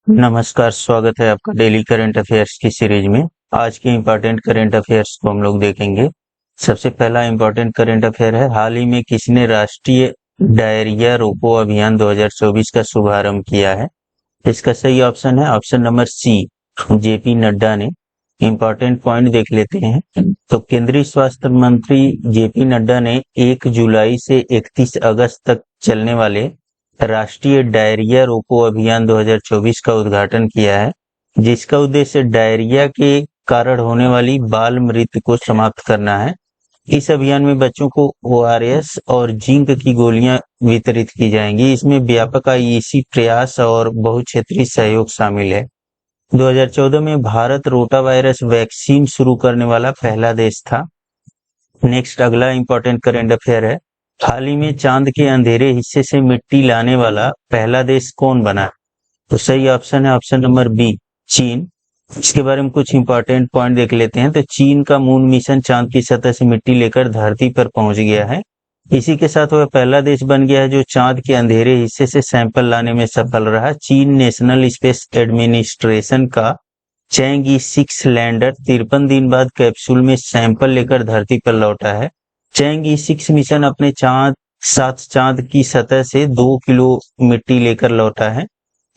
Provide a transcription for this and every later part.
नमस्कार, स्वागत है आपका डेली करंट अफेयर्स की सीरीज में। आज के इम्पोर्टेंट करंट अफेयर्स को हम लोग देखेंगे। सबसे पहला इम्पोर्टेंट करंट अफेयर है, हाल ही में किसने राष्ट्रीय डायरिया रोको अभियान 2024 का शुभारंभ किया है? इसका सही ऑप्शन है option number C, JP Nadda ने। इम्पोर्टेंट पॉइंट देख लेते हैं। तो केंद्रीय स्वास्थ्य मंत्री जेपी नड्डा ने 1 जुलाई से 31 अगस्त तक चलने वाले राष्ट्रीय डायरिया रोको अभियान 2024 का उद्घाटन किया है, जिसका उद्देश्य डायरिया के कारण होने वाली बाल मृत्यु को समाप्त करना है। इस अभियान में बच्चों को ओआरएस और जिंक की गोलियां वितरित की जाएंगी। इसमें व्यापक आईईसी प्रयास और बहुक्षेत्रीय सहयोग शामिल है। 2014 में भारत रोटा वायरस वैक्सीन शुरू करने वाला पहला देश था। नेक्स्ट अगला इंपॉर्टेंट करंट अफेयर है, हाल ही में चांद के अंधेरे हिस्से से मिट्टी लाने वाला पहला देश कौन बना? तो सही ऑप्शन है ऑप्शन नंबर बी, चीन। इसके बारे में कुछ इंपॉर्टेंट पॉइंट देख लेते हैं। तो चीन का मून मिशन चांद की सतह से मिट्टी लेकर धरती पर पहुंच गया है। इसी के साथ वह पहला देश बन गया है जो चांद के अंधेरे हिस्से से सैंपल लाने में सफल रहा। चीन नेशनल स्पेस एडमिनिस्ट्रेशन का चैंग 6 लैंडर 53 दिन बाद कैप्सूल में सैंपल लेकर धरती पर लौटा है। चैंग 6 मिशन अपने साथ चांद की सतह से 2 किलो मिट्टी लेकर लौटा है।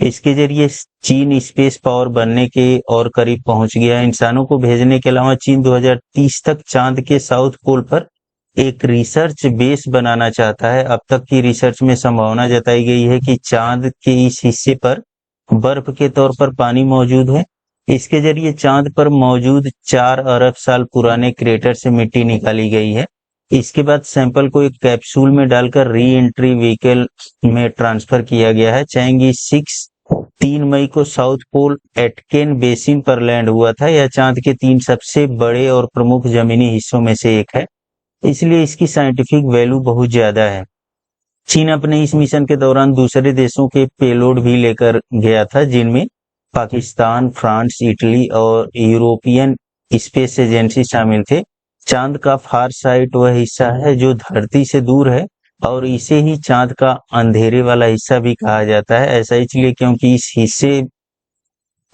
इसके जरिए चीन स्पेस पावर बनने के और करीब पहुंच गया है। इंसानों को भेजने के अलावा चीन 2030 तक चांद के साउथ पोल पर एक रिसर्च बेस बनाना चाहता है। अब तक की रिसर्च में संभावना जताई गई है कि चांद के इस हिस्से पर बर्फ के तौर पर पानी मौजूद है। इसके जरिए चांद पर मौजूद 4 अरब साल पुराने क्रेटर से मिट्टी निकाली गई है। इसके बाद सैंपल को एक कैप्सूल में डालकर री एंट्री व्हीकल में ट्रांसफर किया गया है। चैंग 6 3 मई को साउथ पोल एटकेन बेसिन पर लैंड हुआ था। यह चांद के 3 सबसे बड़े और प्रमुख जमीनी हिस्सों में से एक है, इसलिए इसकी साइंटिफिक वैल्यू बहुत ज्यादा है। चीन अपने इस मिशन के दौरान दूसरे देशों के पेलोड भी लेकर गया था, जिनमें पाकिस्तान, फ्रांस, इटली और यूरोपियन स्पेस एजेंसी शामिल थे। चांद का फार साइड वह हिस्सा है जो धरती से दूर है और इसे ही चांद का अंधेरे वाला हिस्सा भी कहा जाता है। ऐसा इसलिए क्योंकि इस हिस्से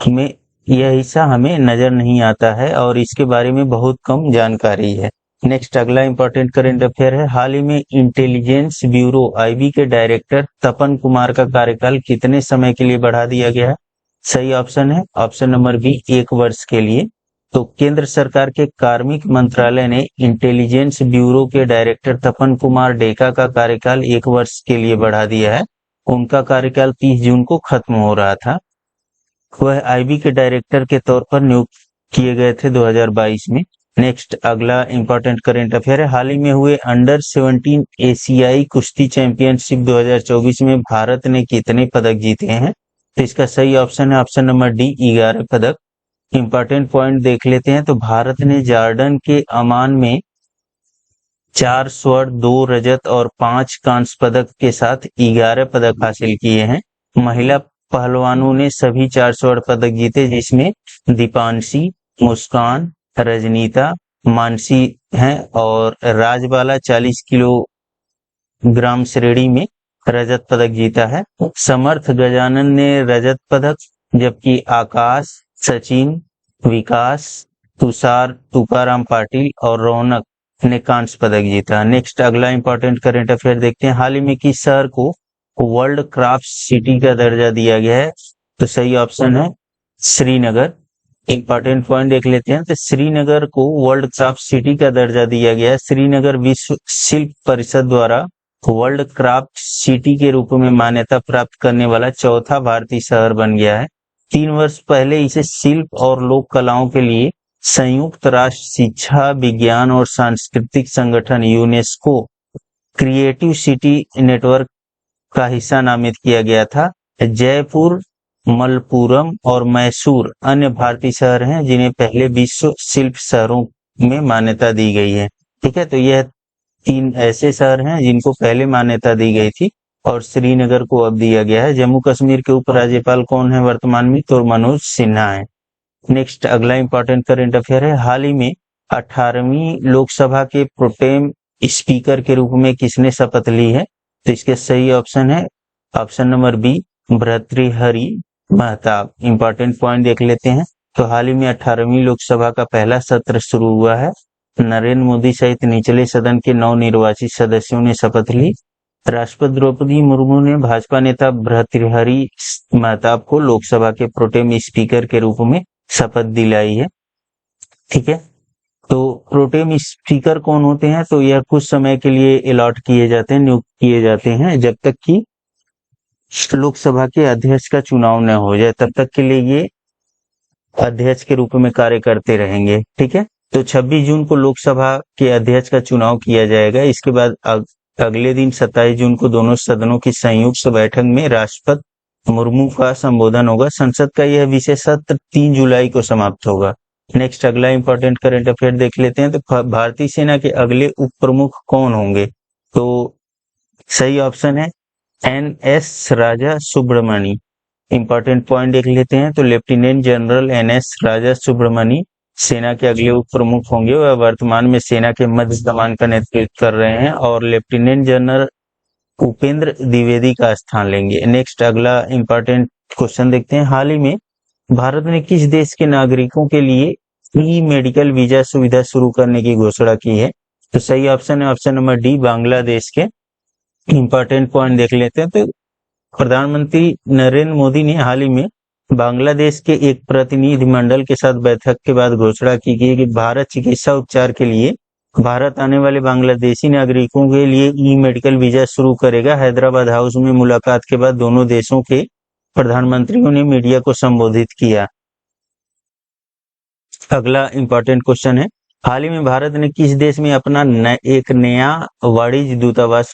में यह हिस्सा हमें नजर नहीं आता है और इसके बारे में बहुत कम जानकारी है। नेक्स्ट अगला इंपॉर्टेंट करंट अफेयर है, हाल ही में इंटेलिजेंस ब्यूरो आईबी के डायरेक्टर तपन कुमार का कार्यकाल कितने समय के लिए बढ़ा दिया गया है? सही ऑप्शन है ऑप्शन नंबर बी, 1 वर्ष के लिए। तो केंद्र सरकार के कार्मिक मंत्रालय ने इंटेलिजेंस ब्यूरो के डायरेक्टर तपन कुमार डेका का कार्यकाल 1 वर्ष के लिए बढ़ा दिया है। उनका कार्यकाल 30 जून को खत्म हो रहा था। वह आईबी के डायरेक्टर के तौर पर नियुक्त किए गए थे 2022 में। नेक्स्ट अगला इंपॉर्टेंट करंट अफेयर है, हाल ही में हुए अंडर 17 एशियाई कुश्ती चैंपियनशिप 2024 में भारत ने कितने पदक जीते हैं? तो इसका सही ऑप्शन है ऑप्शन नंबर डी, 11 पदक। इंपॉर्टेंट पॉइंट देख लेते हैं। तो भारत ने जॉर्डन के अमान में 4 स्वर्ण, 2 रजत और 5 कांस्य पदक के साथ 11 पदक हासिल किए हैं। महिला पहलवानों ने सभी 4 स्वर्ण पदक जीते, जिसमें दीपांशी, मुस्कान, रजनीता, मानसी हैं और राजबाला 40 किलोग्राम श्रेणी में रजत पदक जीता है। समर्थ गजानन ने रजत पदक, जबकि आकाश, सचिन, विकास, तुषार, तुकाराम पाटिल और रौनक ने कांस्य पदक जीता। नेक्स्ट अगला इंपॉर्टेंट करंट अफेयर देखते हैं, हाल ही में किस शहर को वर्ल्ड क्राफ्ट सिटी का दर्जा दिया गया है? तो सही ऑप्शन है श्रीनगर। इंपॉर्टेंट पॉइंट देख लेते हैं। तो श्रीनगर को वर्ल्ड क्राफ्ट सिटी का दर्जा दिया गया है। श्रीनगर विश्व शिल्प परिषद द्वारा वर्ल्ड क्राफ्ट सिटी के रूप में मान्यता प्राप्त करने वाला चौथा भारतीय शहर बन गया है। 3 वर्ष पहले इसे शिल्प और लोक कलाओं के लिए संयुक्त राष्ट्र शिक्षा, विज्ञान और सांस्कृतिक संगठन यूनेस्को क्रिएटिव सिटी नेटवर्क का हिस्सा नामित किया गया था। जयपुर, मलप्पुरम और मैसूर अन्य भारतीय शहर हैं जिन्हें पहले विश्व शिल्प शहरों में मान्यता दी गई है। ठीक है, तो यह 3 ऐसे शहर हैं जिनको पहले मान्यता दी गई थी और श्रीनगर को अब दिया गया है। जम्मू कश्मीर के उपराज्यपाल कौन है वर्तमान में? तो मनोज सिन्हा है। नेक्स्ट अगला इंपॉर्टेंट करंट अफेयर है, हाल ही में 18वीं लोकसभा के प्रोटेम स्पीकर के रूप में किसने शपथ ली है? तो इसके सही ऑप्शन है option number B, Bhartruhari Mahtab. Important point देख लेते हैं। तो हाल ही में 18वीं लोकसभा का पहला सत्र शुरू हुआ है। नरेंद्र मोदी सहित निचले सदन के नवनिर्वाचित सदस्यों ने शपथ ली। राष्ट्रपति द्रौपदी मुर्मू ने भाजपा नेता भर्तृहरि महताब को लोकसभा के प्रोटेम स्पीकर के रूप में शपथ दिलाई है। ठीक है, तो प्रोटेम स्पीकर कौन होते हैं? तो यह कुछ समय के लिए अलॉट किए जाते हैं, नियुक्त किए जाते हैं, जब तक कि लोकसभा के अध्यक्ष का चुनाव न हो जाए, तब तक के लिए ये अध्यक्ष के रूप में कार्य करते रहेंगे। ठीक है, तो 26 जून को लोकसभा के अध्यक्ष का चुनाव किया जाएगा। इसके बाद अगले दिन 27 जून को दोनों सदनों की संयुक्त बैठक में राष्ट्रपति मुर्मू का संबोधन होगा। संसद का यह विशेष सत्र 3 जुलाई को समाप्त होगा। नेक्स्ट अगला इंपॉर्टेंट करंट अफेयर देख लेते हैं। तो भारतीय सेना के अगले उप प्रमुख कौन होंगे? तो सही ऑप्शन है NS राजा सुब्रमणी। इंपॉर्टेंट पॉइंट देख लेते हैं। तो लेफ्टिनेंट जनरल NS राजा सुब्रमणी सेना के अगले उप प्रमुख होंगे। वह वर्तमान में सेना के मध्य कमान का नेतृत्व कर रहे हैं और लेफ्टिनेंट जनरल उपेंद्र द्विवेदी का स्थान लेंगे। नेक्स्ट अगला इंपॉर्टेंट क्वेश्चन देखते हैं। हाल ही में भारत ने किस देश के नागरिकों के लिए फ्री मेडिकल वीजा सुविधा शुरू करने की घोषणा की है? तो सही ऑप्शन है ऑप्शन नंबर डी, बांग्लादेश के। इंपॉर्टेंट पॉइंट देख लेते हैं। तो प्रधानमंत्री नरेंद्र मोदी ने हाल ही में बांग्लादेश के एक प्रतिनिधिमंडल के साथ बैठक के बाद घोषणा की गई कि भारत चिकित्सा उपचार के लिए भारत आने वाले बांग्लादेशी नागरिकों के लिए ई मेडिकल वीजा शुरू करेगा। हैदराबाद हाउस में मुलाकात के बाद दोनों देशों के प्रधानमंत्रियों ने मीडिया को संबोधित किया। अगला इंपॉर्टेंट क्वेश्चन है। हाल ही में भारत ने किस देश में अपना एक नया वाणिज्य दूतावास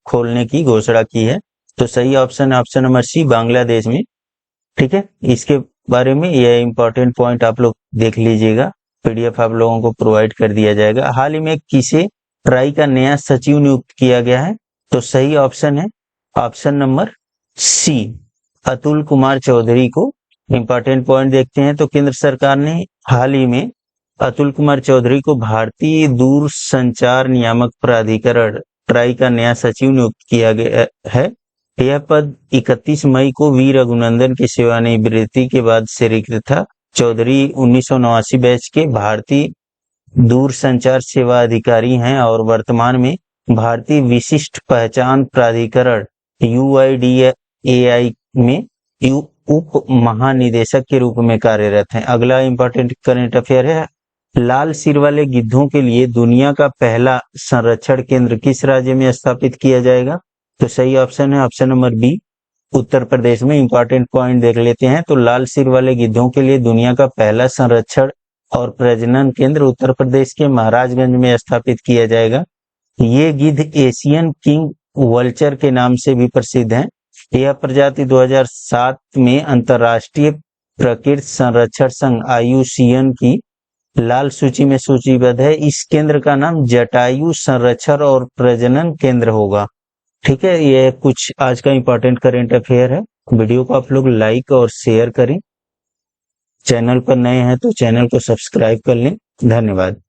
खोलने की घोषणा की है? तो सही ऑप्शन है ऑप्शन नंबर सी, बांग्लादेश में। ठीक है, इसके बारे में यह इंपॉर्टेंट पॉइंट आप लोग देख लीजिएगा। PDF आप लोगों को प्रोवाइड कर दिया जाएगा। हाल ही में किसे ट्राई का नया सचिव नियुक्त किया गया है? तो सही ऑप्शन है option number C, Atul Kumar Chaudhary को। इंपॉर्टेंट पॉइंट देखते हैं। तो केंद्र सरकार ने हाल ही में अतुल कुमार चौधरी को भारतीय दूरसंचार नियामक प्राधिकरण ट्राई का नया सचिव नियुक्त किया गया है। यह पद 31 मई को वीर रघुनंदन की सेवानिवृत्ति के बाद से रिक्त था। चौधरी 1989 बैच के भारतीय दूरसंचार सेवा अधिकारी हैं और वर्तमान में भारतीय विशिष्ट पहचान प्राधिकरण UIDAI में उप महानिदेशक के रूप में कार्यरत हैं। अगला इंपॉर्टेंट करंट अफेयर है। लाल सिर वाले गिद्धों के लिए दुनिया का पहला संरक्षण केंद्र किस राज्य में स्थापित किया जाएगा? तो सही ऑप्शन है option number B, Uttar Pradesh में। इंपॉर्टेंट पॉइंट देख लेते हैं। तो लाल सिर वाले गिद्धों के लिए दुनिया का पहला संरक्षण और प्रजनन केंद्र उत्तर प्रदेश के महाराजगंज में स्थापित किया जाएगा। ये गिद्ध एशियन किंग वल्चर के नाम से भी प्रसिद्ध हैं। यह प्रजाति 2007 में अंतर्राष्ट्रीय प्रकृति संरक्षण संघ IUCN की लाल सूची में सूचीबद्ध है। इस केंद्र का नाम जटायु संरक्षण और प्रजनन केंद्र होगा। ठीक है, यह कुछ आज का इंपॉर्टेंट करंट अफेयर है। वीडियो को आप लोग लाइक और शेयर करें। चैनल पर नए हैं तो चैनल को सब्सक्राइब कर लें। धन्यवाद।